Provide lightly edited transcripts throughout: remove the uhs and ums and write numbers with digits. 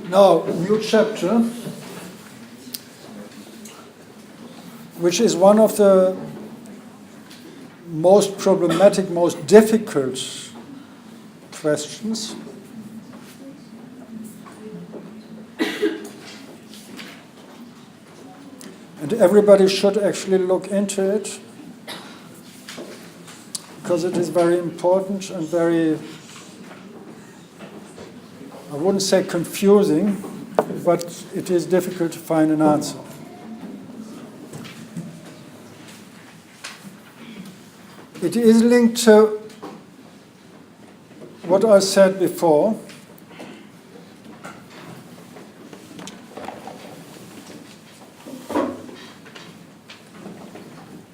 Now, new chapter, which is one of the most problematic, most difficult questions. And everybody should actually look into it, because it is very important and very, I wouldn't say confusing, but it is difficult to find an answer. It is linked to what I said before.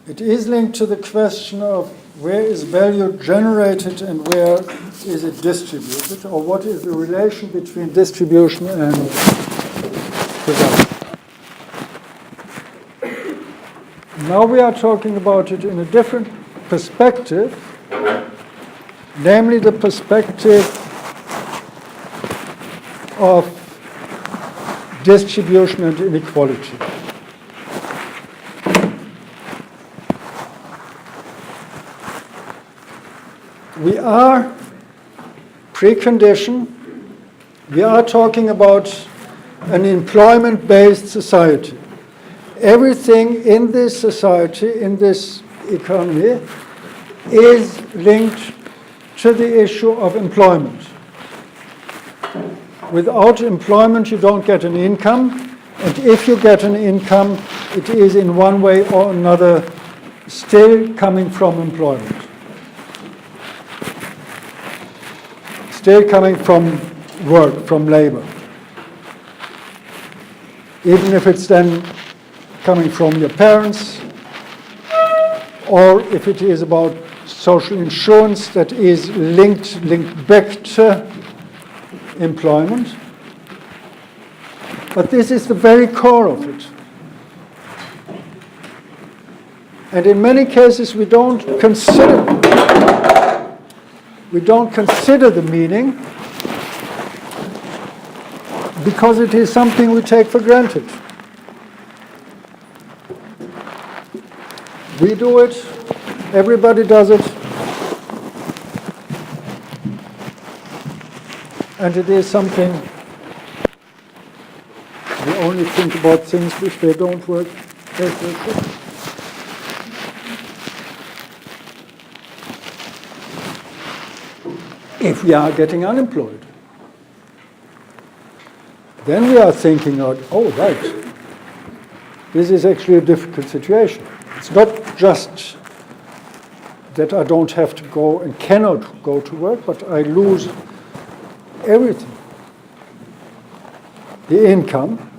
It is linked to the question of where is value generated and where is it distributed, or what is the relation between distribution and production. Now we are talking about it in a different perspective, namely the perspective of distribution and inequality. We are precondition, we are talking about an employment-based society. Everything in this society, in this economy, is linked to the issue of employment. Without employment, you don't get an income, and if you get an income, it is in one way or another still coming from employment. Still coming from work, from labor. Even if it's then coming from your parents, or if it is about social insurance that is linked back to employment. But this is the very core of it. And in many cases we don't consider the meaning because it is something we take for granted. We do it, everybody does it, and it is something we only think about things if they don't work as they should. If we are getting unemployed, then we are thinking out, oh right, this is actually a difficult situation. It's not just that I don't have to go and cannot go to work, but I lose everything. The income,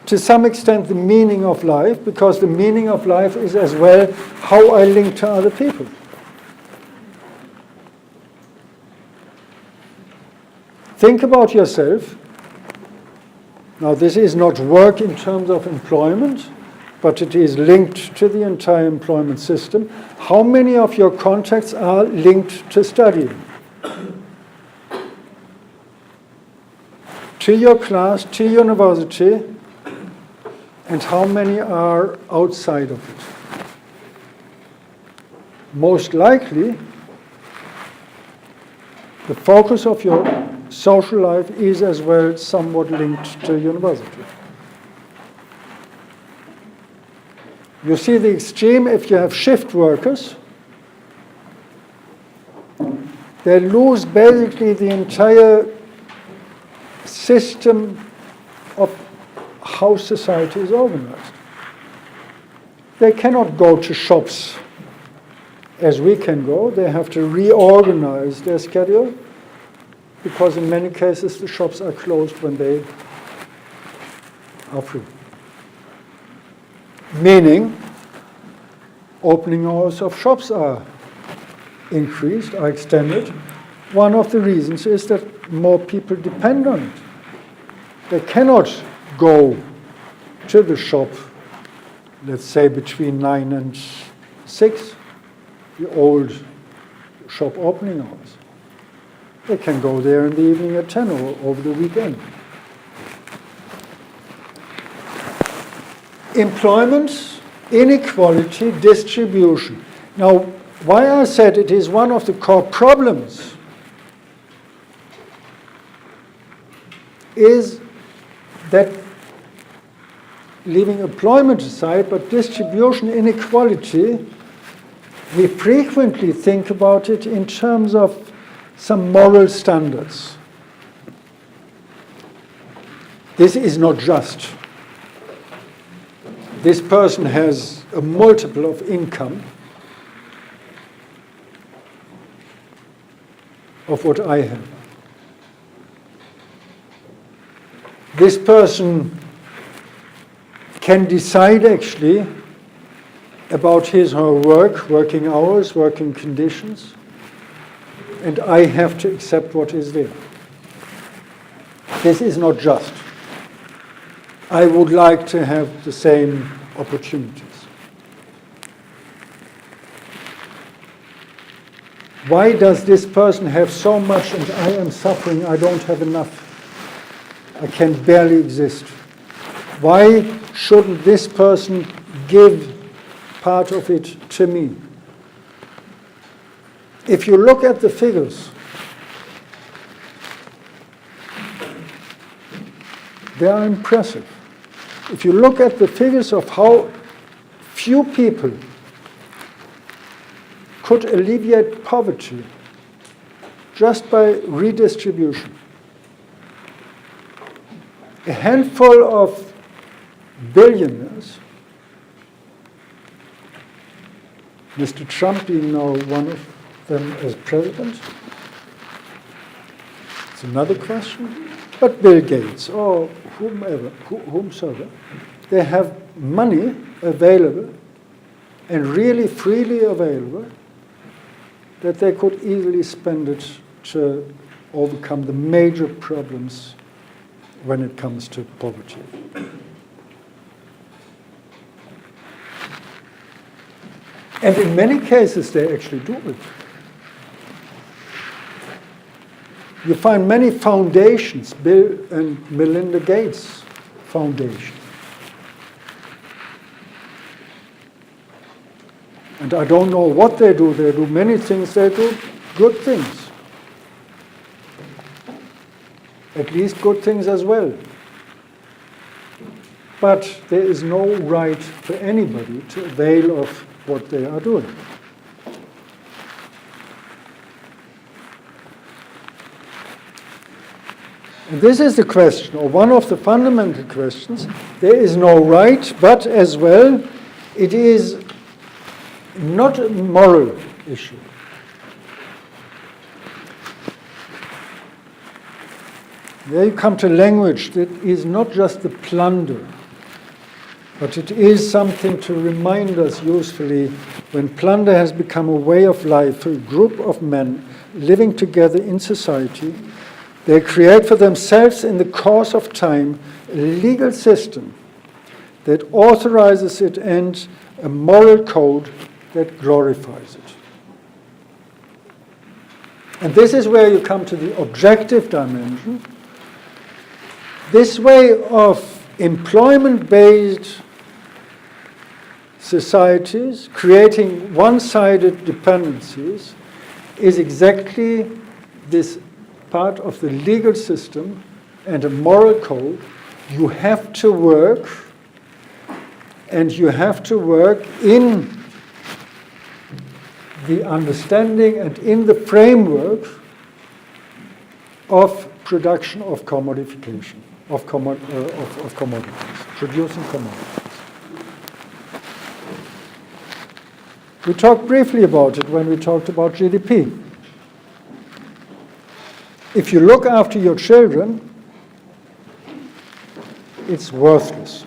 to some extent the meaning of life, because the meaning of life is as well how I link to other people. Think about yourself. Now this is not work in terms of employment, but it is linked to the entire employment system. How many of your contacts are linked to studying? To your class, to university, and how many are outside of it? Most likely, the focus of your social life is as well somewhat linked to university. You see the extreme if you have shift workers. They lose basically the entire system of how society is organized. They cannot go to shops as we can go. They have to reorganize their schedule because in many cases the shops are closed when they are free. Meaning, opening hours of shops are increased, are extended. One of the reasons is that more people depend on it. They cannot go to the shop, let's say between 9 and 6, the old shop opening hours. They can go there in the evening at 10 or over the weekend. Employment, inequality, distribution. Now, why I said it is one of the core problems is that, leaving employment aside, but distribution inequality, we frequently think about it in terms of some moral standards. This is not just. This person has a multiple of income of what I have. This person can decide actually about his or her work, working hours, working conditions, and I have to accept what is there. This is not just. I would like to have the same opportunities. Why does this person have so much and I am suffering, I don't have enough? I can barely exist. Why shouldn't this person give part of it to me? If you look at the figures, they are impressive. If you look at the figures of how few people could alleviate poverty just by redistribution. A handful of billionaires, Mr. Trump being now one of them as president, it's another question, but Bill Gates or whomsoever, they have money available and really freely available that they could easily spend it to overcome the major problems when it comes to poverty. And in many cases, they actually do it. You find many foundations, Bill and Melinda Gates Foundation. And I don't know what they do. They do many things. They do good things. At least good things as well. But there is no right for anybody to avail of what they are doing. And this is the question, or one of the fundamental questions. There is no right, but as well, it is not a moral issue. There you come to language that is not just the plunder, but it is something to remind us usefully when plunder has become a way of life for a group of men living together in society. They create for themselves in the course of time a legal system that authorizes it and a moral code that glorifies it. And this is where you come to the objective dimension. This way of employment-based societies, creating one-sided dependencies, is exactly this part of the legal system and a moral code. You have to work, and you have to work in the understanding and in the framework of production of commodification, of commodities, producing commodities. We talked briefly about it when we talked about GDP. If you look after your children, it's worthless.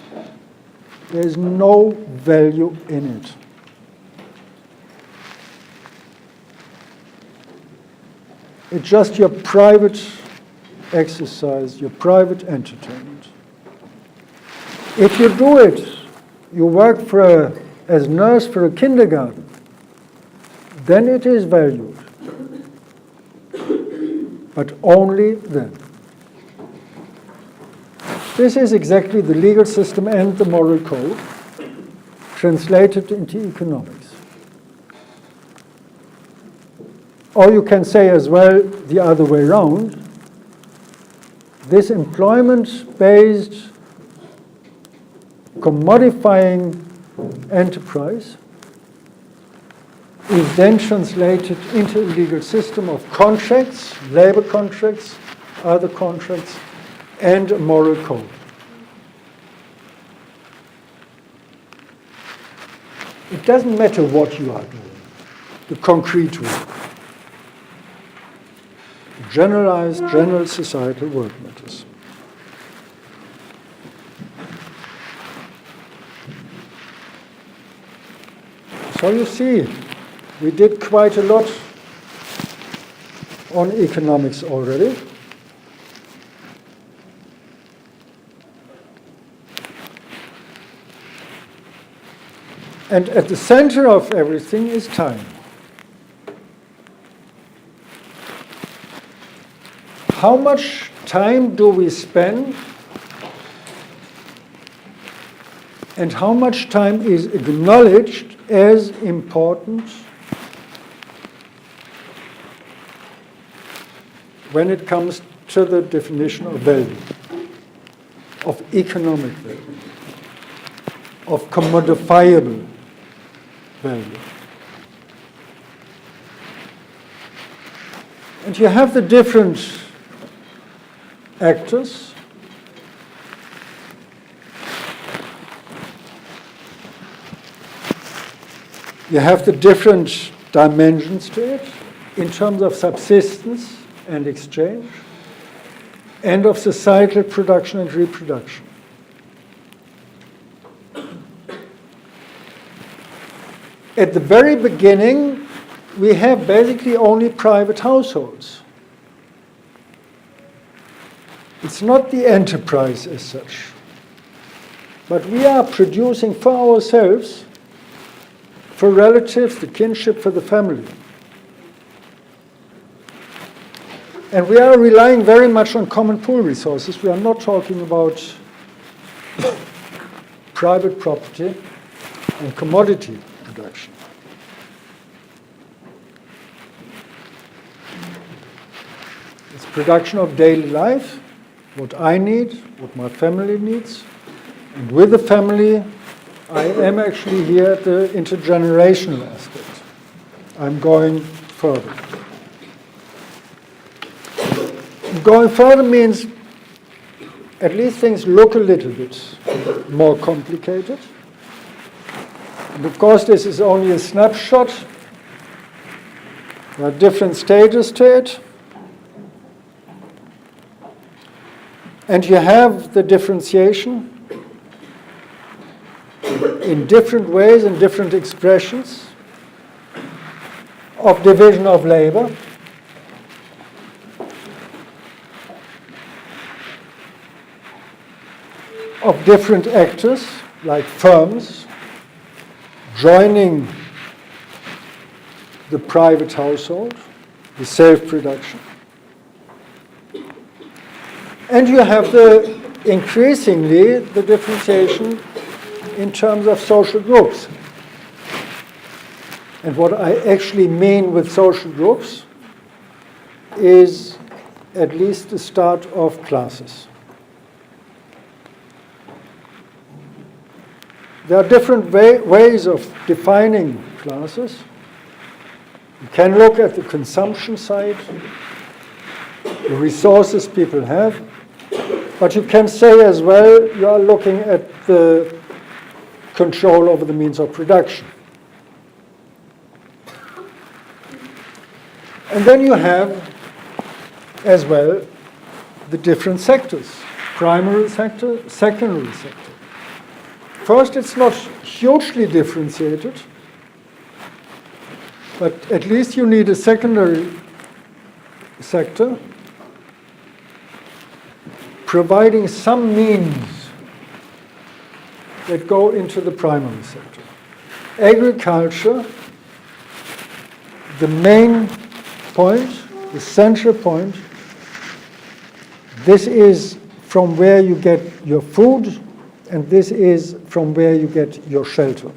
There is no value in it. It's just your private exercise, your private entertainment. If you do it, you work as nurse for a kindergarten, then it is valued. but only then. This is exactly the legal system and the moral code translated into economics. Or you can say as well the other way around. This employment-based commodifying enterprise is then translated into a legal system of contracts, labor contracts, other contracts, and a moral code. It doesn't matter what you are doing, the concrete work. Generalized, general societal work matters. So you see, we did quite a lot on economics already. And at the center of everything is time. How much time do we spend, and how much time is acknowledged as important when it comes to the definition of value, of economic value, of commodifiable value? And you have the different actors. You have the different dimensions to it in terms of subsistence and exchange, and of societal production and reproduction. At the very beginning, we have basically only private households. It's not the enterprise as such, but we are producing for ourselves, for relatives, the kinship, for the family. And we are relying very much on common pool resources. We are not talking about private property and commodity production. It's production of daily life, what I need, what my family needs. And with the family, I am actually here at the intergenerational aspect. I'm going further. Going further means at least things look a little bit more complicated. And of course, this is only a snapshot. There are different stages to it. And you have the differentiation in different ways and different expressions of division of labor. Of different actors, like firms, joining the private household, the self-production. And you have increasingly the differentiation in terms of social groups. And what I actually mean with social groups is at least the start of classes. There are different ways of defining classes. You can look at the consumption side, the resources people have, but you can say as well you are looking at the control over the means of production. And then you have as well the different sectors, primary sector, secondary sector. First, it's not hugely differentiated, but at least you need a secondary sector providing some means that go into the primary sector. Agriculture, the main point, the central point, this is from where you get your food, and this is from where you get your shelter.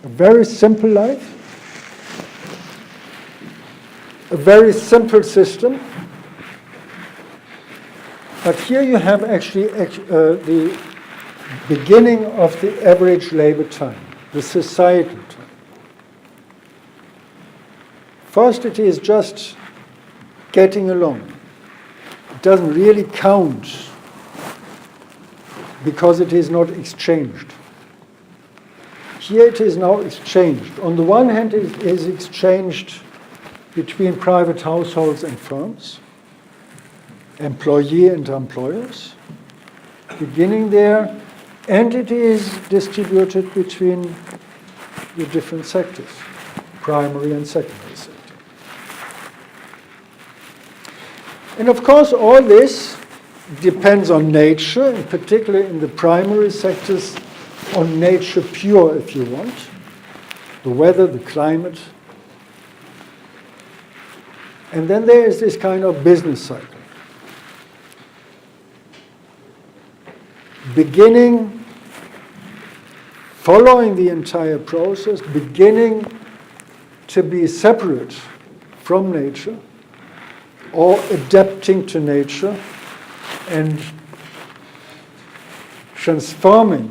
A very simple life, a very simple system. But here you have actually the beginning of the average labor time, the societal time. First, it is just getting along. It doesn't really count because it is not exchanged. Here it is now exchanged. On the one hand, it is exchanged between private households and firms, employee and employers, beginning there, and it is distributed between the different sectors, primary and secondary sector. And of course, all this depends on nature, in particular in the primary sectors, on nature pure, if you want, the weather, the climate. And then there is this kind of business cycle. Beginning, following the entire process, beginning to be separate from nature or adapting to nature and transforming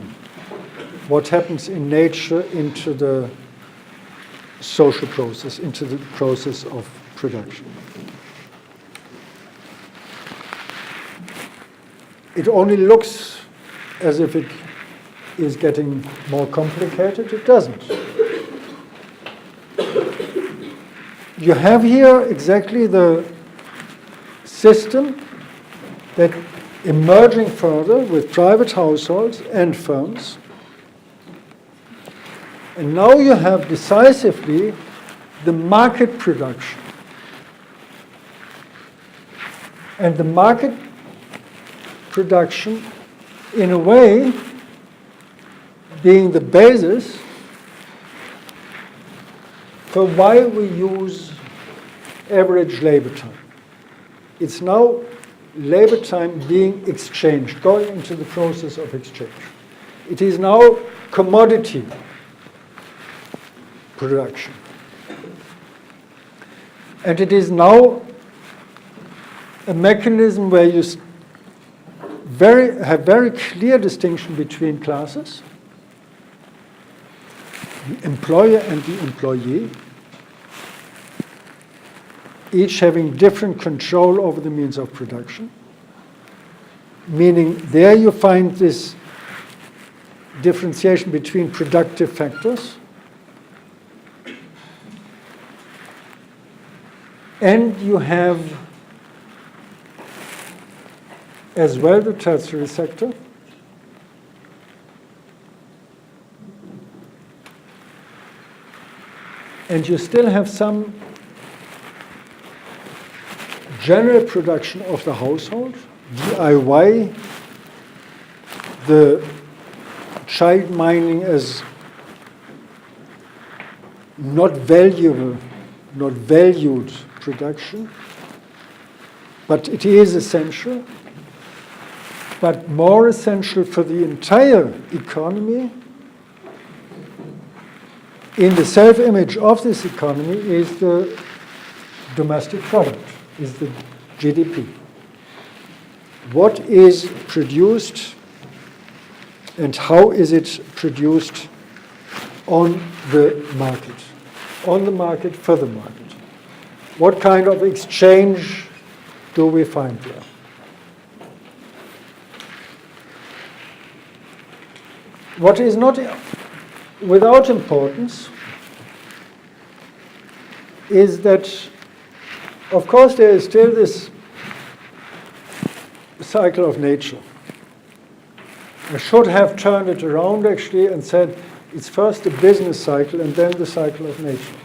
what happens in nature into the social process, into the process of production. It only looks as if it is getting more complicated. It doesn't. You have here exactly the system that emerging further with private households and firms. And now you have decisively the market production. And the market production, in a way, being the basis for why we use average labor time. It's now labor time being exchanged, going into the process of exchange. It is now commodity production. And it is now a mechanism where you have very clear distinction between classes, the employer and the employee, each having different control over the means of production, meaning there you find this differentiation between productive factors and you have as well the tertiary sector. And you still have some general production of the household, DIY, the child mining as not valuable, not valued production, but it is essential. But more essential for the entire economy, in the self-image of this economy, is the domestic product, is the GDP. What is produced and how is it produced on the market for the market? What kind of exchange do we find there? What is not without importance is that, of course, there is still this cycle of nature. I should have turned it around actually and said it's first the business cycle and then the cycle of nature.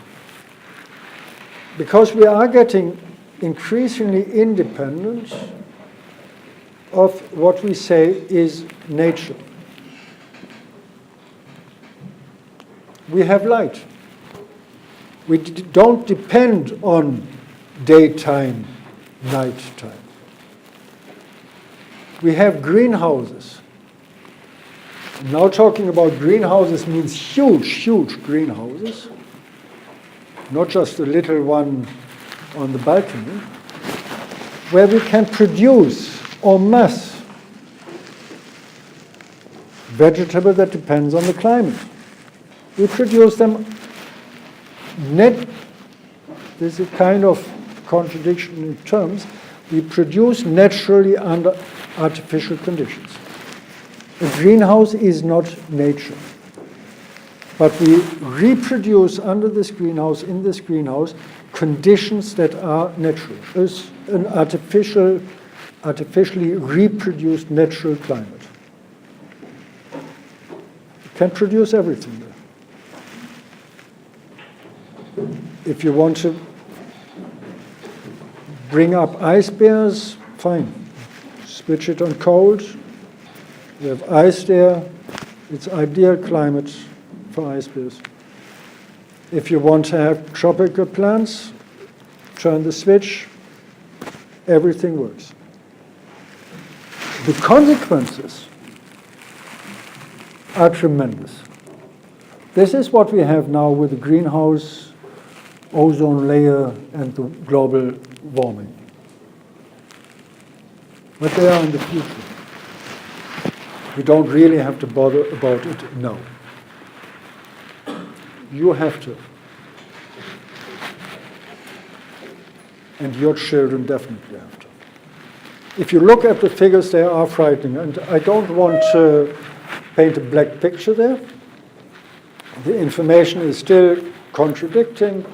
Because we are getting increasingly independent of what we say is nature. We have light. We don't depend on daytime, nighttime. We have greenhouses. Now talking about greenhouses means huge, huge greenhouses, not just a little one on the balcony, where we can produce en masse vegetable that depends on the climate. We produce them net. This is a kind of contradiction in terms. We produce naturally under artificial conditions. A greenhouse is not nature. But we reproduce under this greenhouse, in this greenhouse, conditions that are natural. It's an artificially reproduced natural climate. You can produce everything there. If you want to bring up ice bears, fine. Switch it on cold. You have ice there. It's ideal climate for ice bears. If you want to have tropical plants, turn the switch. Everything works. The consequences are tremendous. This is what we have now with the greenhouse, ozone layer, and the global warming. But they are in the future. We don't really have to bother about it now. You have to. And your children definitely have to. If you look at the figures, they are frightening. And I don't want to paint a black picture there. The information is still contradicting.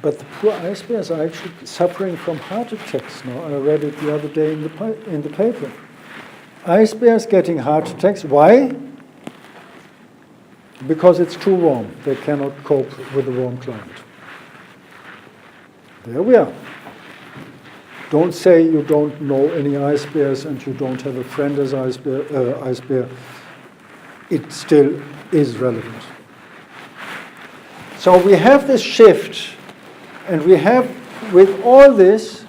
But the poor ice bears are actually suffering from heart attacks now. I read it the other day in the paper. Ice bears getting heart attacks. Why? Because it's too warm. They cannot cope with the warm climate. There we are. Don't say you don't know any ice bears and you don't have a friend as ice bear. It still is relevant. So we have this shift, and we have, with all this,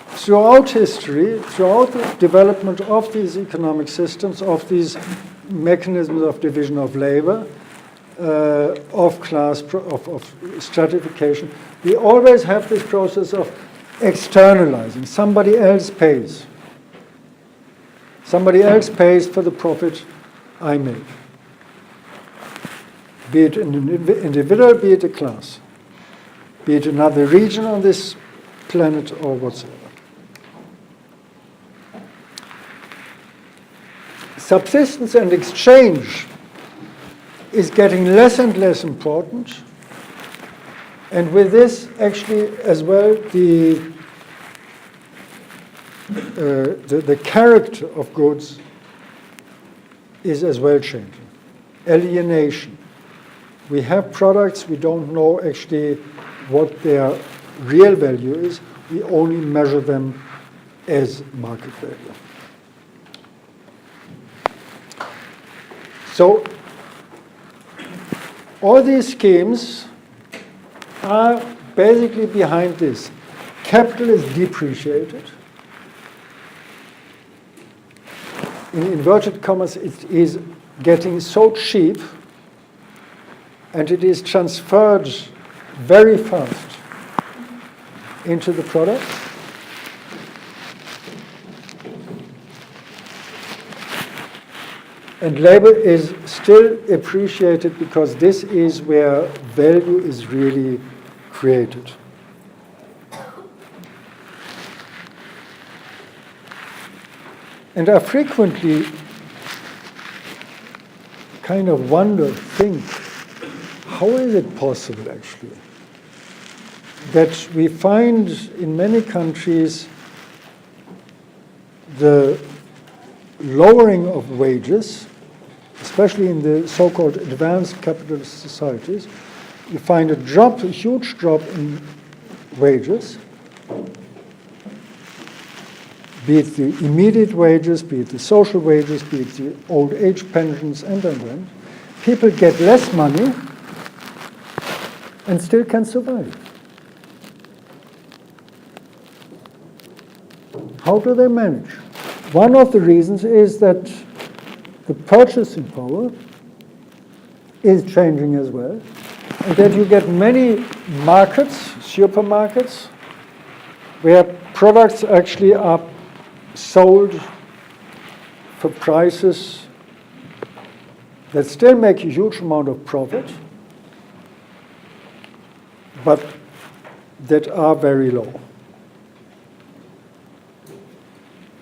throughout history, throughout the development of these economic systems, of these mechanisms of division of labor, of class, of stratification, we always have this process of externalizing. Somebody else pays. Somebody else pays for the profit I make. Be it an individual, be it a class, be it another region on this planet or whatsoever. Subsistence and exchange is getting less and less important, and with this actually as well the character of goods is as well changing. Alienation. We have products, we don't know actually what their real value is. We only measure them as market value. So all these schemes are basically behind this. Capital is depreciated. In inverted commas, it is getting so cheap, and it is transferred very fast into the product. And labor is still appreciated because this is where value is really created. And I frequently kind of think, how is it possible actually that we find in many countries the lowering of wages, especially in the so-called advanced capitalist societies, you find a huge drop in wages, be it the immediate wages, be it the social wages, be it the old age pensions, and. People get less money, and still can survive. How do they manage? One of the reasons is that the purchasing power is changing as well, and that you get many markets, supermarkets, where products actually are sold for prices that still make a huge amount of profit, but that are very low.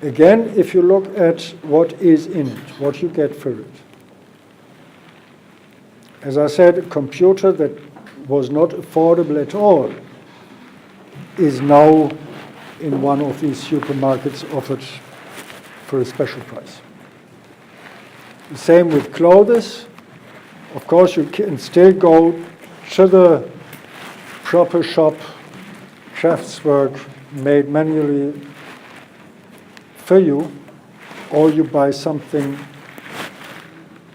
Again, if you look at what is in it, what you get for it. As I said, a computer that was not affordable at all is now in one of these supermarkets offered for a special price. The same with clothes. Of course, you can still go to the proper shop, craftswork made manually for you, or you buy something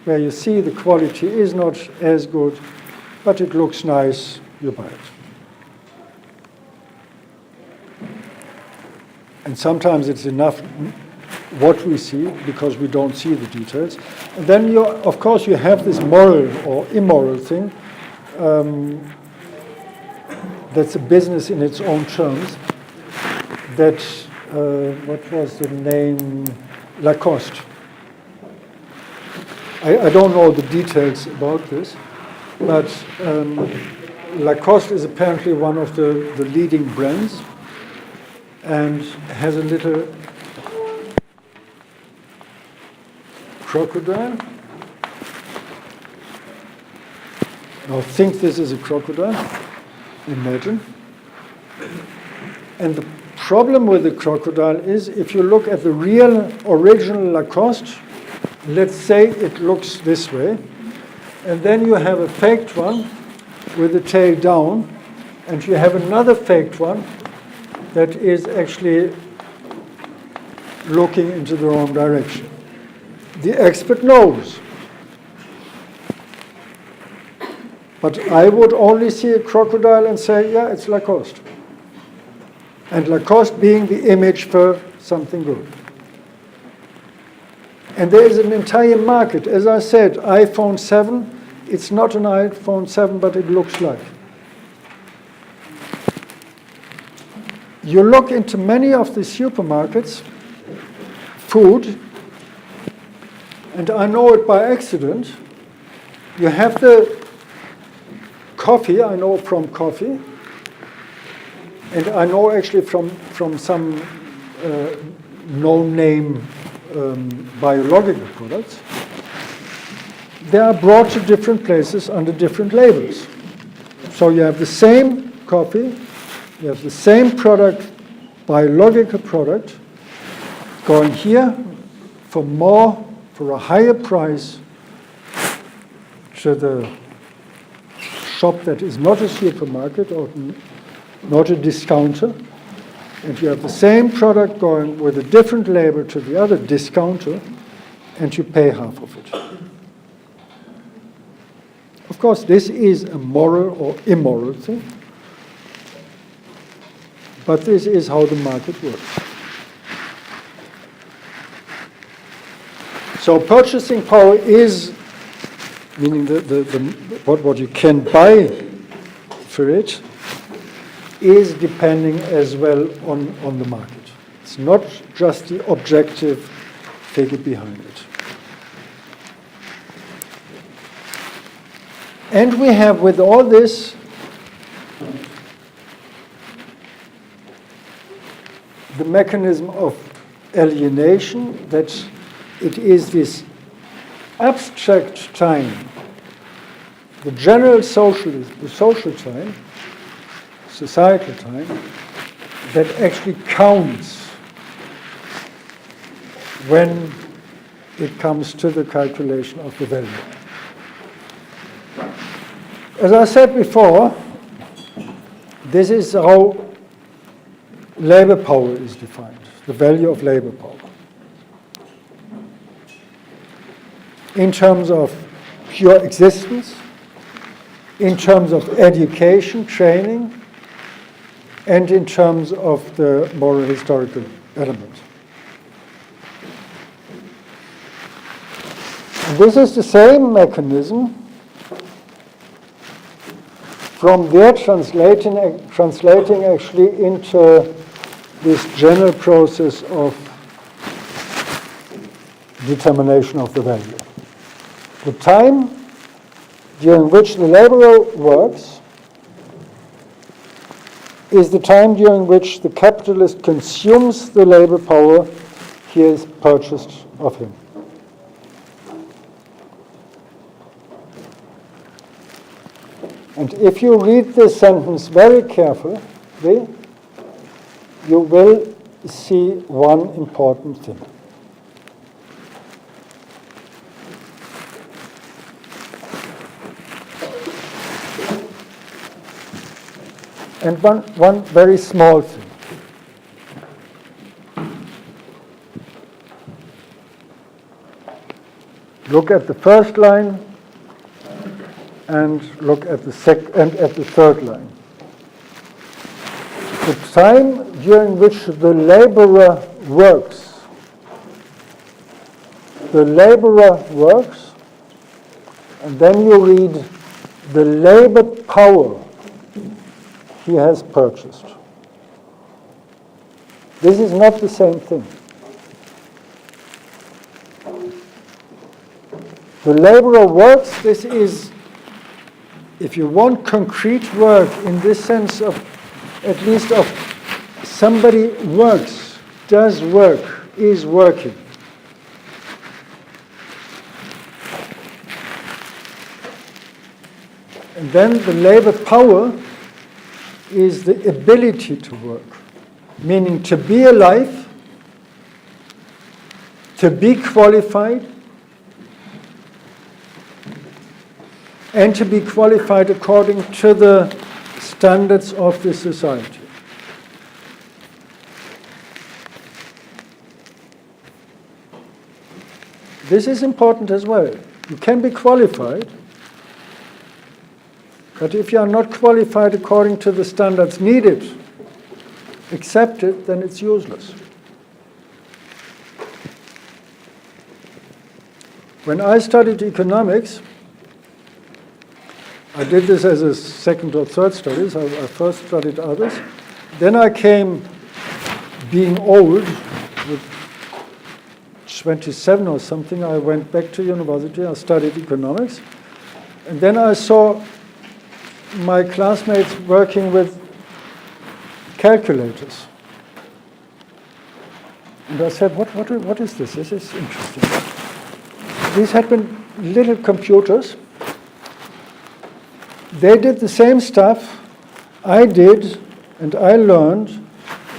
where you see the quality is not as good, but it looks nice, you buy it. And sometimes it's enough what we see because we don't see the details. And then, of course, you have this moral or immoral thing. That's a business in its own terms. That, what was the name? Lacoste. I don't know the details about this, but Lacoste is apparently one of the leading brands and has a little crocodile. Now think this is a crocodile, imagine. And the problem with the crocodile is if you look at the real original Lacoste, let's say it looks this way, and then you have a faked one with the tail down, and you have another faked one that is actually looking into the wrong direction. The expert knows. But I would only see a crocodile and say, yeah, it's Lacoste. And Lacoste being the image for something good. And there is an entire market. As I said, iPhone 7, it's not an iPhone 7, but it looks like. You look into many of the supermarkets, food, and I know it by accident. You have the coffee, I know from coffee, and I know actually from some no-name biological products. They are brought to different places under different labels. So you have the same coffee, you have the same product, biological product, going here for a higher price to the shop that is not a supermarket or not a discounter. And you have the same product going with a different label to the other discounter, and you pay half of it. Of course, this is a moral or immoral thing, but this is how the market works. So purchasing power is, meaning what you can buy for it, is depending as well on the market. It's not just the objective figure behind it. And we have with all this the mechanism of alienation, that it is this abstract time, the general socialism, the social time, societal time, that actually counts when it comes to the calculation of the value. As I said before, this is how labor power is defined, the value of labor power. In terms of pure existence, in terms of education, training, and in terms of the moral historical element. And this is the same mechanism from there translating actually into this general process of determination of the value. The time during which the laborer works is the time during which the capitalist consumes the labor power he has purchased of him. And if you read this sentence very carefully, you will see one important thing. And one very small thing. Look at the first line and look at the third line. The time during which the laborer works, and then you read the labor power he has purchased. This is not the same thing. The laborer works, this is, if you want concrete work in this sense of, at least of somebody works, does work, is working. And then the labor power is the ability to work, meaning to be alive, to be qualified, and to be qualified according to the standards of the society. This is important as well. You can be qualified, but if you are not qualified according to the standards needed, accepted, then it's useless. When I studied economics, I did this as a second or third studies. I first studied others. Then I came, being old, with 27 or something, I went back to university. I studied economics. And then I saw my classmates working with calculators. And I said, what is this? This is interesting. These had been little computers. They did the same stuff I did and I learned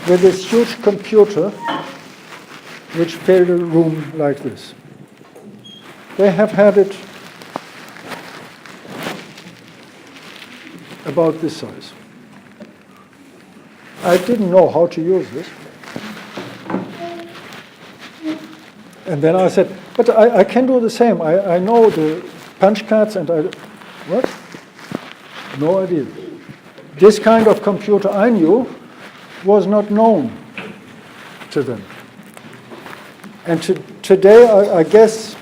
with this huge computer which filled a room like this. They have had it about this size. I didn't know how to use this. And then I said, but I can do the same. I know the punch cards and what? No idea. This kind of computer I knew was not known to them. And today, I guess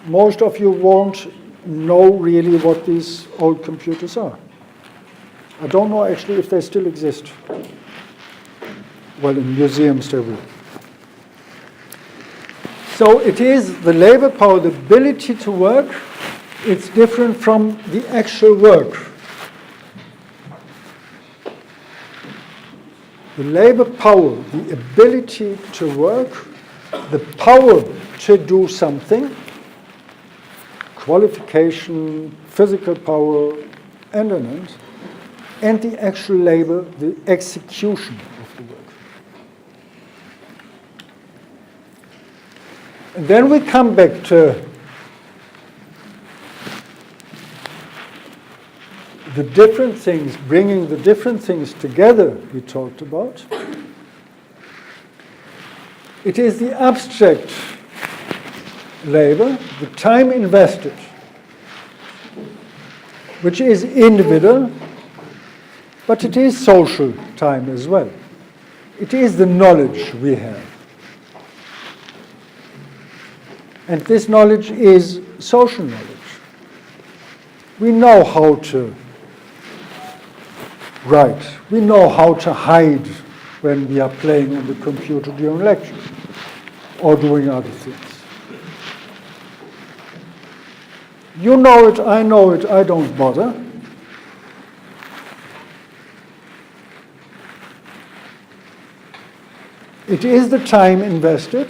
most of you won't know really what these old computers are. I don't know actually if they still exist. Well, in museums they will. So it is the labor power, the ability to work, it's different from the actual work. The labor power, the ability to work, the power to do something, qualification, physical power, and an end, and the actual labor, the execution of the work. And then we come back to the different things, bringing the different things together we talked about. It is the abstract labor, the time invested, which is individual, but it is social time as well. It is the knowledge we have. And this knowledge is social knowledge. We know how to write. We know how to hide when we are playing on the computer during lectures or doing other things. You know it, I know it, I don't bother. It is the time invested,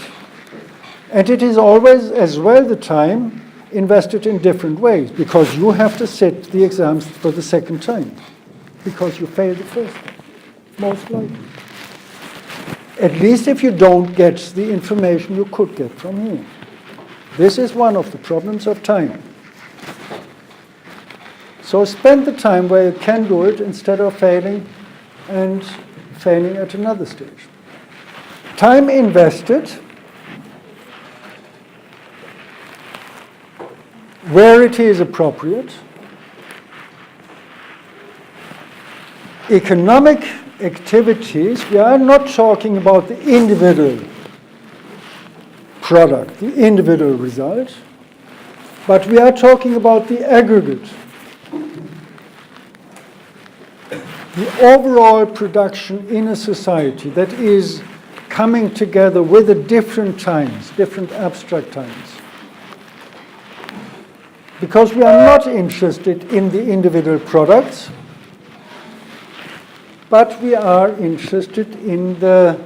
and it is always as well the time invested in different ways, because you have to sit the exams for the second time, because you failed the first time, most likely. At least if you don't get the information you could get from here. This is one of the problems of time. So spend the time where you can do it instead of failing and failing at another stage. Time invested where it is appropriate. Economic activities, we are not talking about the individual product, the individual result, but we are talking about the aggregate. The overall production in a society that is coming together with the different times, different abstract times. Because we are not interested in the individual products, but we are interested in the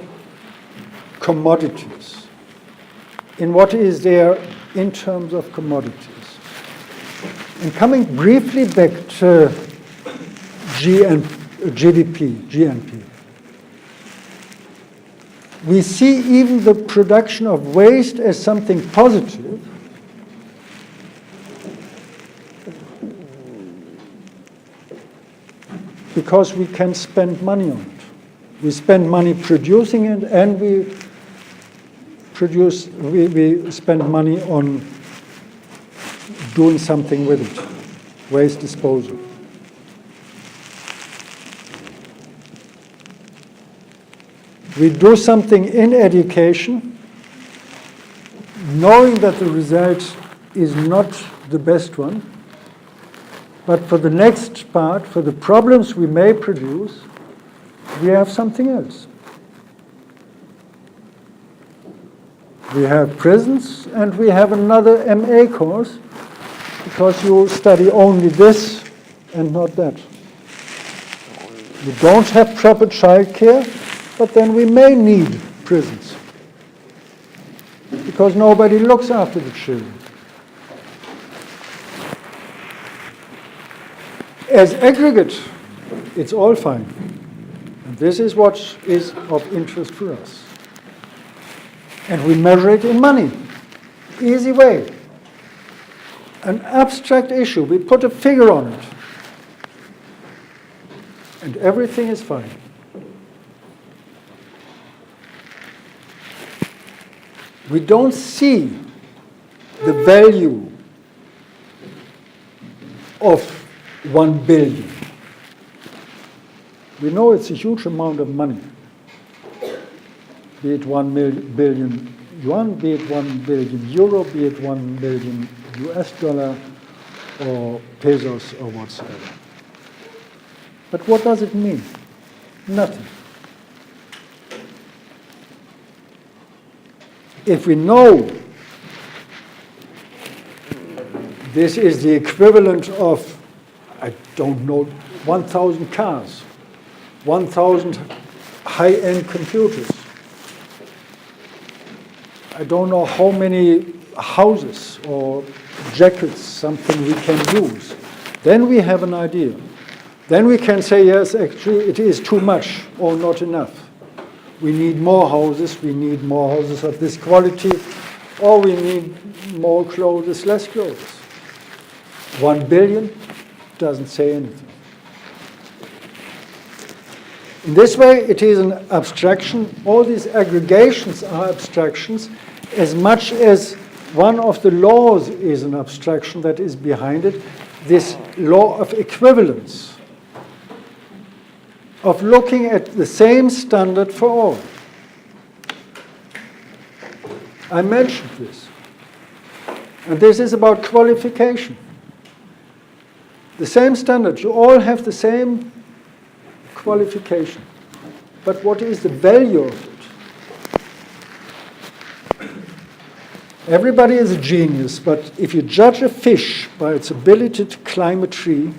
commodities, in what is there in terms of commodities. And coming briefly back to GNP. We see even the production of waste as something positive, because we can spend money on it. We spend money producing it, and we spend money on doing something with it, waste disposal. We do something in education, knowing that the result is not the best one, but for the next part, for the problems we may produce, we have something else. We have prisons, and we have another MA course, because you study only this and not that. We don't have proper childcare, but then we may need prisons, because nobody looks after the children. As aggregate, it's all fine. And this is what is of interest for us. And we measure it in money. Easy way. An abstract issue, we put a figure on it. And everything is fine. We don't see the value of 1 billion. We know it's a huge amount of money. Be it 1 billion yuan, be it 1 billion euro, be it 1 billion US dollar, or pesos, or whatsoever. But what does it mean? Nothing. If we know this is the equivalent of, I don't know, 1,000 cars, 1,000 high-end computers, I don't know how many houses or jackets, something we can use, then we have an idea. Then we can say, yes, actually it is too much or not enough. We need more houses of this quality, or we need more clothes, less clothes. 1 billion doesn't say anything. In this way, it is an abstraction. All these aggregations are abstractions, as much as one of the laws is an abstraction that is behind it, this law of equivalence, of looking at the same standard for all. I mentioned this. And this is about qualification. The same standard, you all have the same qualification. But what is the value of it? Everybody is a genius, but if you judge a fish by its ability to climb a tree,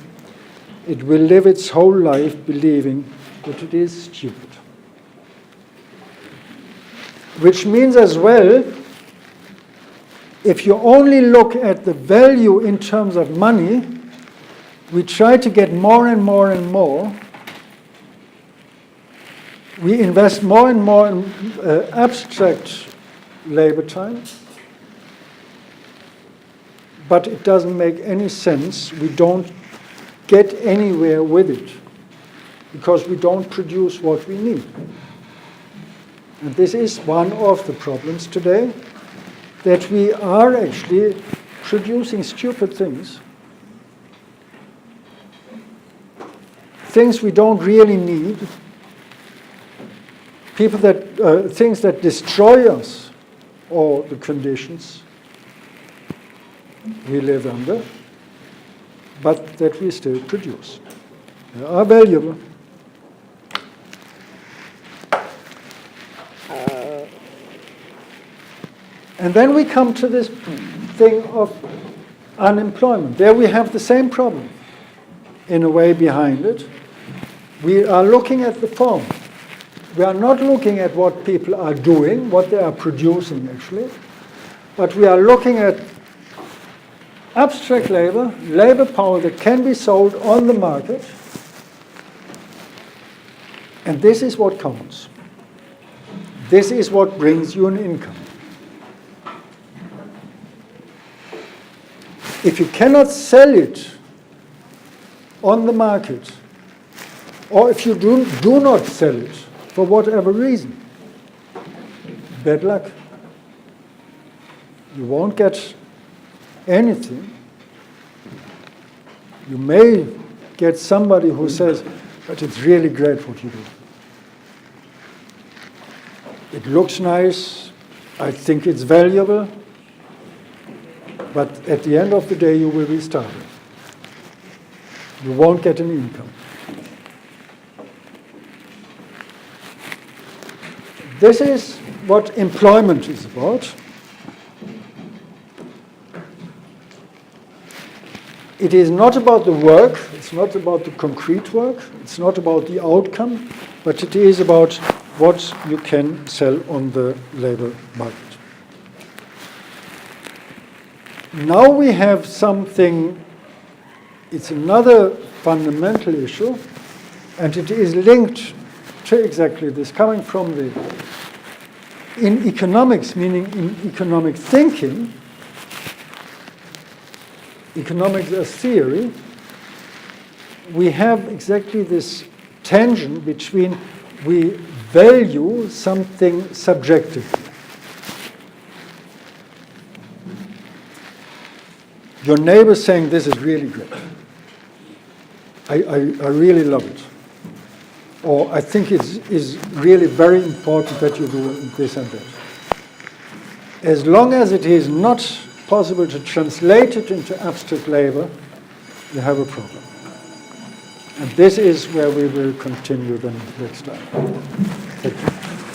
it will live its whole life believing that it is stupid. Which means as well, if you only look at the value in terms of money, we try to get more and more and more. We invest more and more in abstract labor time, but it doesn't make any sense. We don't get anywhere with it because we don't produce what we need. And this is one of the problems today, that we are actually producing stupid things we don't really need, things that destroy us or the conditions we live under, but that we still produce. They are valuable. And then we come to this thing of unemployment. There we have the same problem, in a way, behind it. We are looking at the form. We are not looking at what people are doing, what they are producing, actually, but we are looking at abstract labor, labor power that can be sold on the market, and this is what counts. This is what brings you an income. If you cannot sell it on the market, or if you do not sell it for whatever reason, bad luck. You won't get anything. You may get somebody who says, but it's really great what you do. It looks nice. I think it's valuable. But at the end of the day, you will be starving. You won't get an income. This is what employment is about. It is not about the work, it's not about the concrete work, it's not about the outcome, but it is about what you can sell on the labor market. Now we have something, it's another fundamental issue, and it is linked to exactly this, coming from in economics, meaning in economic thinking, economics as theory, we have exactly this tension between we value something subjectively. Your neighbor saying this is really great. I really love it. Or I think it is really very important that you do this and that. As long as it is not possible to translate it into abstract labor, you have a problem. And this is where we will continue then next time. Thank you.